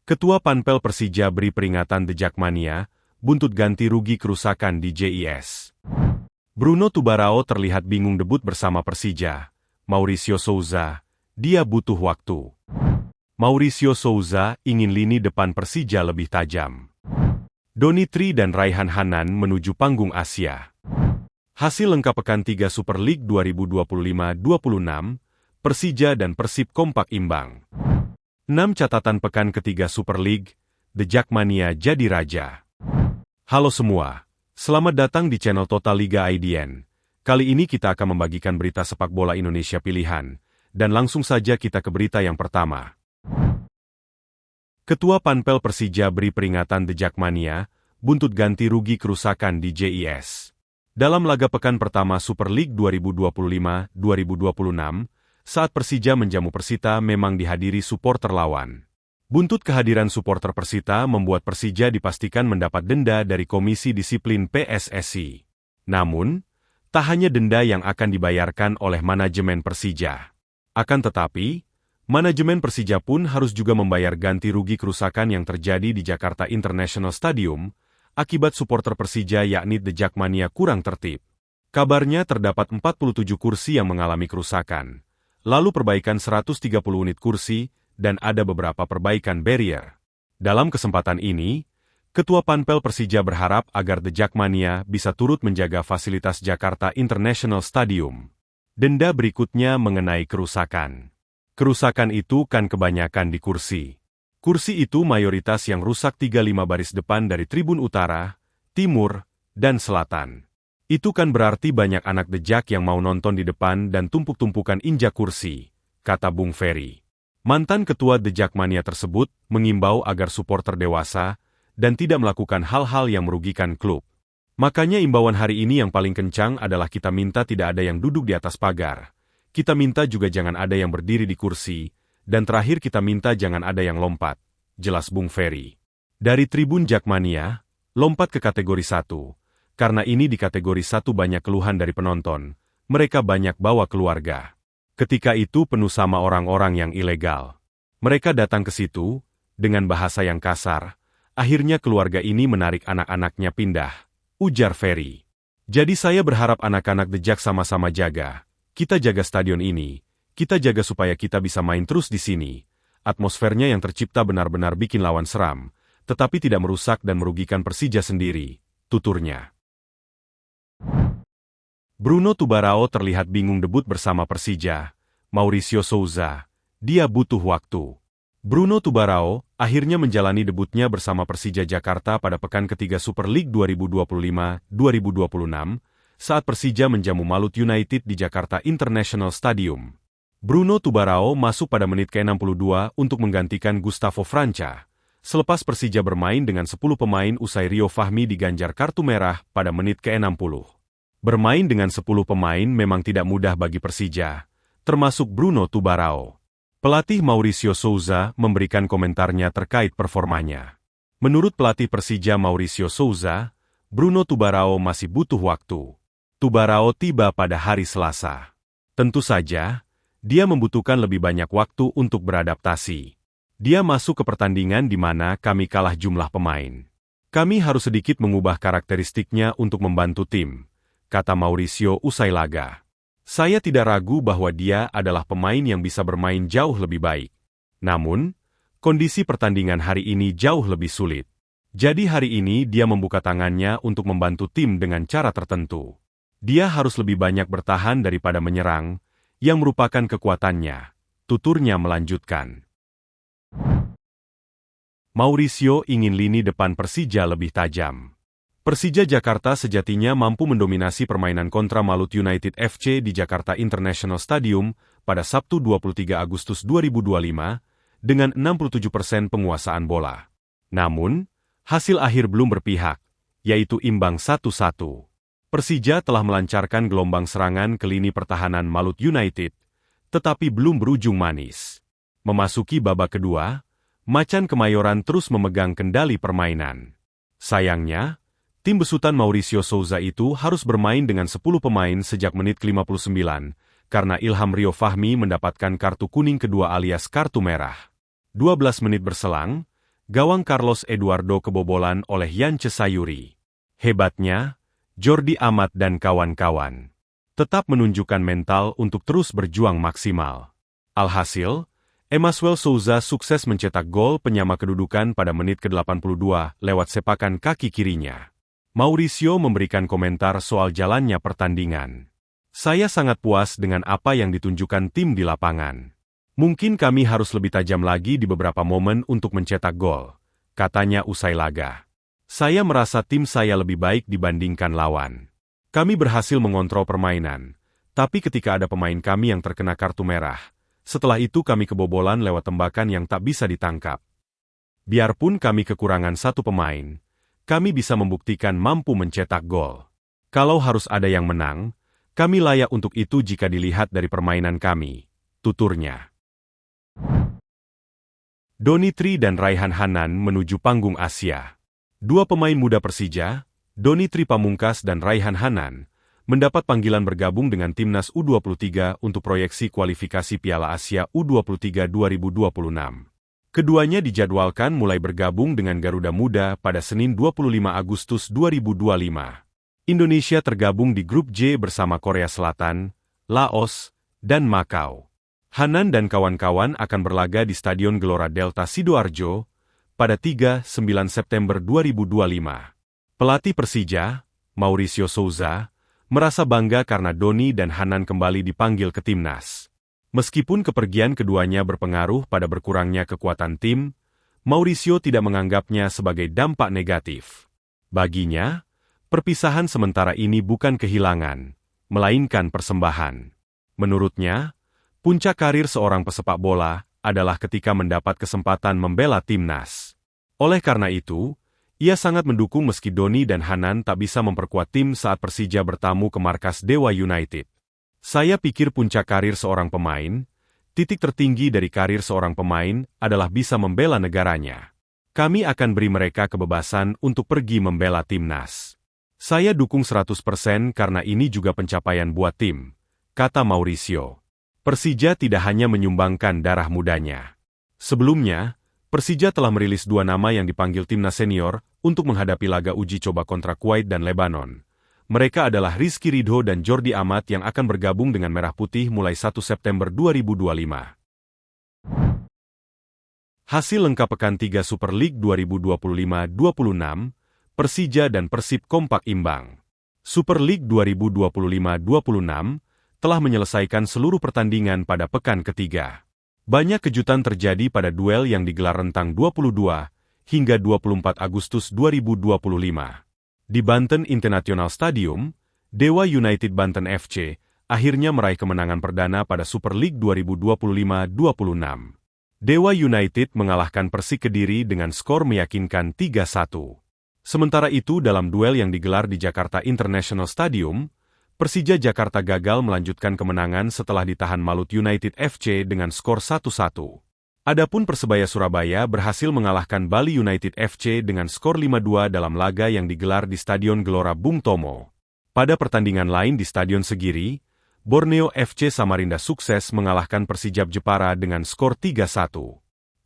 Ketua Panpel Persija beri peringatan The Jackmania, buntut ganti rugi kerusakan di JIS. Bruno Tubarao terlihat bingung debut bersama Persija. Mauricio Souza, dia butuh waktu. Mauricio Souza ingin lini depan Persija lebih tajam. Doni Tri dan Raihan Hanan menuju panggung Asia. Hasil lengkap Pekan 3 Super League 2025-26, Persija dan Persib kompak imbang. 6 catatan pekan ketiga Super League, The Jackmania jadi raja. Halo semua, selamat datang di channel Total Liga IDN. Kali ini kita akan membagikan berita sepak bola Indonesia pilihan, dan langsung saja kita ke berita yang pertama. Ketua Panpel Persija beri peringatan The Jackmania, buntut ganti rugi kerusakan di JIS. Dalam laga pekan pertama Super League 2025-2026, saat Persija menjamu Persita memang dihadiri supporter lawan. Buntut kehadiran supporter Persita membuat Persija dipastikan mendapat denda dari Komisi Disiplin PSSI. Namun, tak hanya denda yang akan dibayarkan oleh manajemen Persija. Akan tetapi, manajemen Persija pun harus juga membayar ganti rugi kerusakan yang terjadi di Jakarta International Stadium, akibat supporter Persija yakni The Jackmania kurang tertib. Kabarnya terdapat 47 kursi yang mengalami kerusakan. Lalu perbaikan 130 unit kursi, dan ada beberapa perbaikan barrier. Dalam kesempatan ini, Ketua Panpel Persija berharap agar The Jackmania bisa turut menjaga fasilitas Jakarta International Stadium. Denda berikutnya mengenai kerusakan. Kerusakan itu kan kebanyakan di kursi. Kursi itu mayoritas yang rusak 35 baris depan dari tribun utara, timur, dan selatan. Itu kan berarti banyak anak The Jack yang mau nonton di depan dan tumpuk-tumpukan injak kursi, kata Bung Ferry. Mantan ketua The Jackmania tersebut mengimbau agar supporter dewasa dan tidak melakukan hal-hal yang merugikan klub. Makanya imbauan hari ini yang paling kencang adalah kita minta tidak ada yang duduk di atas pagar. Kita minta juga jangan ada yang berdiri di kursi, dan terakhir kita minta jangan ada yang lompat, jelas Bung Ferry. Dari Tribun Jackmania, lompat ke kategori 1. Karena ini di kategori 1 banyak keluhan dari penonton, mereka banyak bawa keluarga. Ketika itu penuh sama orang-orang yang ilegal. Mereka datang ke situ, dengan bahasa yang kasar, akhirnya keluarga ini menarik anak-anaknya pindah, ujar Ferry. Jadi saya berharap anak-anak The Jack sama-sama jaga. Kita jaga stadion ini, kita jaga supaya kita bisa main terus di sini. Atmosfernya yang tercipta benar-benar bikin lawan seram, tetapi tidak merusak dan merugikan Persija sendiri, tuturnya. Bruno Tubarao terlihat bingung debut bersama Persija. Mauricio Souza, dia butuh waktu. Bruno Tubarao akhirnya menjalani debutnya bersama Persija Jakarta pada pekan ketiga Super League 2025-2026, saat Persija menjamu Malut United di Jakarta International Stadium. Bruno Tubarao masuk pada menit ke-62 untuk menggantikan Gustavo Franca, selepas Persija bermain dengan 10 pemain usai Rio Fahmi diganjar kartu merah pada menit ke-60. Bermain dengan 10 pemain memang tidak mudah bagi Persija, termasuk Bruno Tubarao. Pelatih Mauricio Souza memberikan komentarnya terkait performanya. Menurut pelatih Persija Mauricio Souza, Bruno Tubarao masih butuh waktu. Tubarao tiba pada hari Selasa. Tentu saja, dia membutuhkan lebih banyak waktu untuk beradaptasi. Dia masuk ke pertandingan di mana kami kalah jumlah pemain. Kami harus sedikit mengubah karakteristiknya untuk membantu tim, kata Mauricio usai laga. Saya tidak ragu bahwa dia adalah pemain yang bisa bermain jauh lebih baik. Namun, kondisi pertandingan hari ini jauh lebih sulit. Jadi hari ini dia membuka tangannya untuk membantu tim dengan cara tertentu. Dia harus lebih banyak bertahan daripada menyerang, yang merupakan kekuatannya, tuturnya melanjutkan. Mauricio ingin lini depan Persija lebih tajam. Persija Jakarta sejatinya mampu mendominasi permainan kontra Malut United FC di Jakarta International Stadium pada Sabtu 23 Agustus 2025 dengan 67% penguasaan bola. Namun, hasil akhir belum berpihak, yaitu imbang 1-1. Persija telah melancarkan gelombang serangan ke lini pertahanan Malut United, tetapi belum berujung manis. Memasuki babak kedua, Macan Kemayoran terus memegang kendali permainan. Sayangnya, tim besutan Mauricio Souza itu harus bermain dengan 10 pemain sejak menit ke-59, karena Ilham Rio Fahmi mendapatkan kartu kuning kedua alias kartu merah. 12 menit berselang, Gawang Carlos Eduardo kebobolan oleh Yance Sayuri. Hebatnya, Jordi Amat dan kawan-kawan tetap menunjukkan mental untuk terus berjuang maksimal. Alhasil, Emaswel Souza sukses mencetak gol penyama kedudukan pada menit ke-82 lewat sepakan kaki kirinya. Mauricio memberikan komentar soal jalannya pertandingan. Saya sangat puas dengan apa yang ditunjukkan tim di lapangan. Mungkin kami harus lebih tajam lagi di beberapa momen untuk mencetak gol, katanya usai laga. Saya merasa tim saya lebih baik dibandingkan lawan. Kami berhasil mengontrol permainan, tapi ketika ada pemain kami yang terkena kartu merah, setelah itu kami kebobolan lewat tembakan yang tak bisa ditangkap. Biarpun kami kekurangan satu pemain, kami bisa membuktikan mampu mencetak gol. Kalau harus ada yang menang, kami layak untuk itu jika dilihat dari permainan kami, tuturnya. Donitri dan Raihan Hanan menuju panggung Asia. Dua pemain muda Persija, Donitri Pamungkas dan Raihan Hanan, mendapat panggilan bergabung dengan Timnas U23 untuk proyeksi kualifikasi Piala Asia U23 2026. Keduanya dijadwalkan mulai bergabung dengan Garuda Muda pada Senin 25 Agustus 2025. Indonesia tergabung di grup J bersama Korea Selatan, Laos, dan Makau. Hanan dan kawan-kawan akan berlaga di Stadion Gelora Delta Sidoarjo pada 3-9 September 2025. Pelatih Persija, Mauricio Souza, merasa bangga karena Doni dan Hanan kembali dipanggil ke timnas. Meskipun kepergian keduanya berpengaruh pada berkurangnya kekuatan tim, Mauricio tidak menganggapnya sebagai dampak negatif. Baginya, perpisahan sementara ini bukan kehilangan, melainkan persembahan. Menurutnya, puncak karir seorang pesepak bola adalah ketika mendapat kesempatan membela timnas. Oleh karena itu, ia sangat mendukung meski Doni dan Hanan tak bisa memperkuat tim saat Persija bertamu ke markas Dewa United. Saya pikir puncak karir seorang pemain, titik tertinggi dari karir seorang pemain adalah bisa membela negaranya. Kami akan beri mereka kebebasan untuk pergi membela timnas. Saya dukung 100% karena ini juga pencapaian buat tim, kata Mauricio. Persija tidak hanya menyumbangkan darah mudanya. Sebelumnya, Persija telah merilis dua nama yang dipanggil timnas senior untuk menghadapi laga uji coba kontra Kuwait dan Lebanon. Mereka adalah Rizky Ridho dan Jordi Amat yang akan bergabung dengan Merah Putih mulai 1 September 2025. Hasil lengkap Pekan 3 Super League 2025-26, Persija dan Persib kompak imbang. Super League 2025-26 telah menyelesaikan seluruh pertandingan pada pekan ketiga. Banyak kejutan terjadi pada duel yang digelar rentang 22 hingga 24 Agustus 2025. Di Banten International Stadium, Dewa United Banten FC akhirnya meraih kemenangan perdana pada Super League 2025-26. Dewa United mengalahkan Persik Kediri dengan skor meyakinkan 3-1. Sementara itu dalam duel yang digelar di Jakarta International Stadium, Persija Jakarta gagal melanjutkan kemenangan setelah ditahan Malut United FC dengan skor 1-1. Adapun Persebaya Surabaya berhasil mengalahkan Bali United FC dengan skor 5-2 dalam laga yang digelar di Stadion Gelora Bung Tomo. Pada pertandingan lain di Stadion Segiri, Borneo FC Samarinda sukses mengalahkan Persijap Jepara dengan skor 3-1.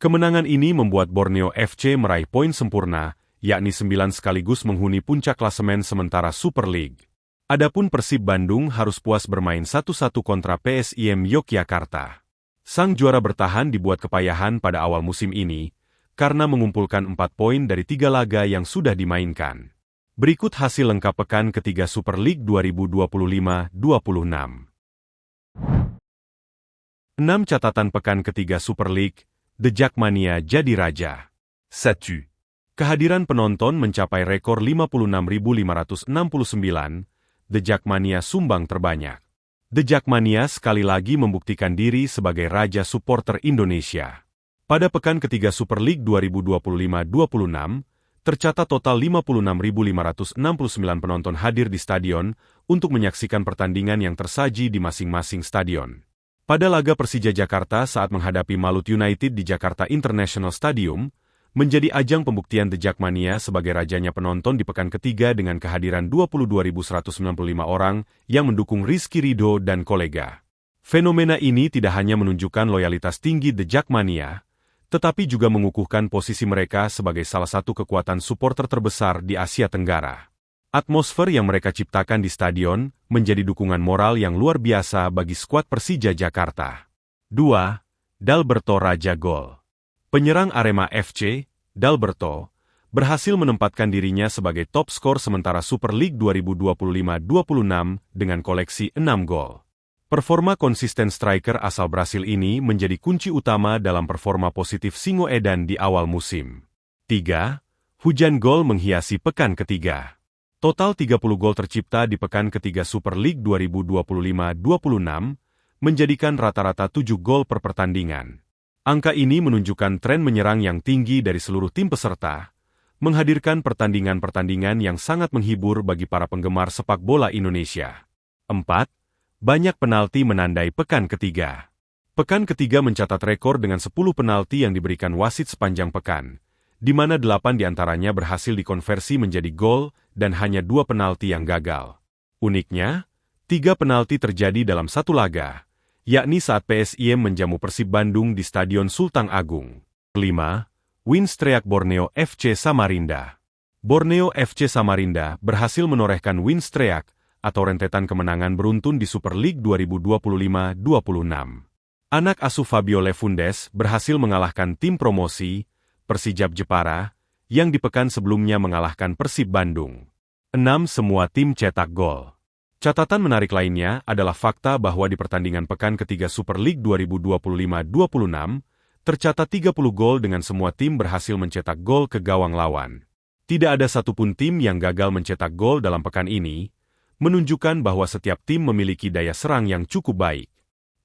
Kemenangan ini membuat Borneo FC meraih poin sempurna, yakni 9 sekaligus menghuni puncak klasemen sementara Super League. Adapun Persib Bandung harus puas bermain 1-1 kontra PSIM Yogyakarta. Sang juara bertahan dibuat kepayahan pada awal musim ini, karena mengumpulkan 4 poin dari 3 laga yang sudah dimainkan. Berikut hasil lengkap pekan ketiga Super League 2025-26. 6 catatan pekan ketiga Super League, The Jackmania jadi raja. 1. Kehadiran penonton mencapai rekor 56.569, The Jackmania sumbang terbanyak. The Jackmania sekali lagi membuktikan diri sebagai raja supporter Indonesia. Pada pekan ketiga Super League 2025-26, tercatat total 56.569 penonton hadir di stadion untuk menyaksikan pertandingan yang tersaji di masing-masing stadion. Pada laga Persija Jakarta saat menghadapi Malut United di Jakarta International Stadium, menjadi ajang pembuktian The Jackmania sebagai rajanya penonton di pekan ketiga dengan kehadiran 22.195 orang yang mendukung Rizky Ridho dan kolega. Fenomena ini tidak hanya menunjukkan loyalitas tinggi The Jackmania, tetapi juga mengukuhkan posisi mereka sebagai salah satu kekuatan supporter terbesar di Asia Tenggara. Atmosfer yang mereka ciptakan di stadion menjadi dukungan moral yang luar biasa bagi skuad Persija Jakarta. 2. Dalberto Raja Gol. Penyerang Arema FC, Dalberto, berhasil menempatkan dirinya sebagai top skor sementara Super League 2025-26 dengan koleksi 6 gol. Performa konsisten striker asal Brasil ini menjadi kunci utama dalam performa positif Singoedan di awal musim. 3. Hujan gol menghiasi pekan ketiga. Total 30 gol tercipta di pekan ketiga Super League 2025-26, menjadikan rata-rata 7 gol per pertandingan. Angka ini menunjukkan tren menyerang yang tinggi dari seluruh tim peserta, menghadirkan pertandingan-pertandingan yang sangat menghibur bagi para penggemar sepak bola Indonesia. 4. Banyak penalti menandai pekan ketiga. Pekan ketiga mencatat rekor dengan 10 penalti yang diberikan wasit sepanjang pekan, di mana 8 diantaranya berhasil dikonversi menjadi gol dan hanya 2 penalti yang gagal. Uniknya, 3 penalti terjadi dalam satu laga, yakni saat PSIM menjamu Persib Bandung di Stadion Sultan Agung. 5. Win streak Borneo FC Samarinda. Borneo FC Samarinda berhasil menorehkan win streak atau rentetan kemenangan beruntun di Super League 2025-26. Anak asuh Fabio Lefundes berhasil mengalahkan tim promosi, Persijap Jepara, yang di pekan sebelumnya mengalahkan Persib Bandung. 6. Semua tim cetak gol. Catatan menarik lainnya adalah fakta bahwa di pertandingan pekan ketiga Super League 2025-26, tercatat 30 gol dengan semua tim berhasil mencetak gol ke gawang lawan. Tidak ada satupun tim yang gagal mencetak gol dalam pekan ini, menunjukkan bahwa setiap tim memiliki daya serang yang cukup baik.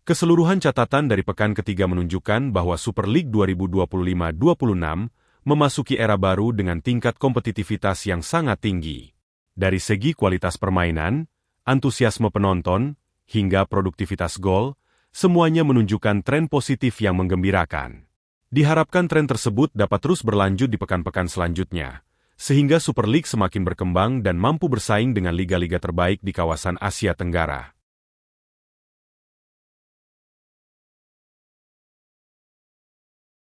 Keseluruhan catatan dari pekan ketiga menunjukkan bahwa Super League 2025-26 memasuki era baru dengan tingkat kompetitivitas yang sangat tinggi. Dari segi kualitas permainan, antusiasme penonton, hingga produktivitas gol, semuanya menunjukkan tren positif yang menggembirakan. Diharapkan tren tersebut dapat terus berlanjut di pekan-pekan selanjutnya, sehingga Super League semakin berkembang dan mampu bersaing dengan liga-liga terbaik di kawasan Asia Tenggara.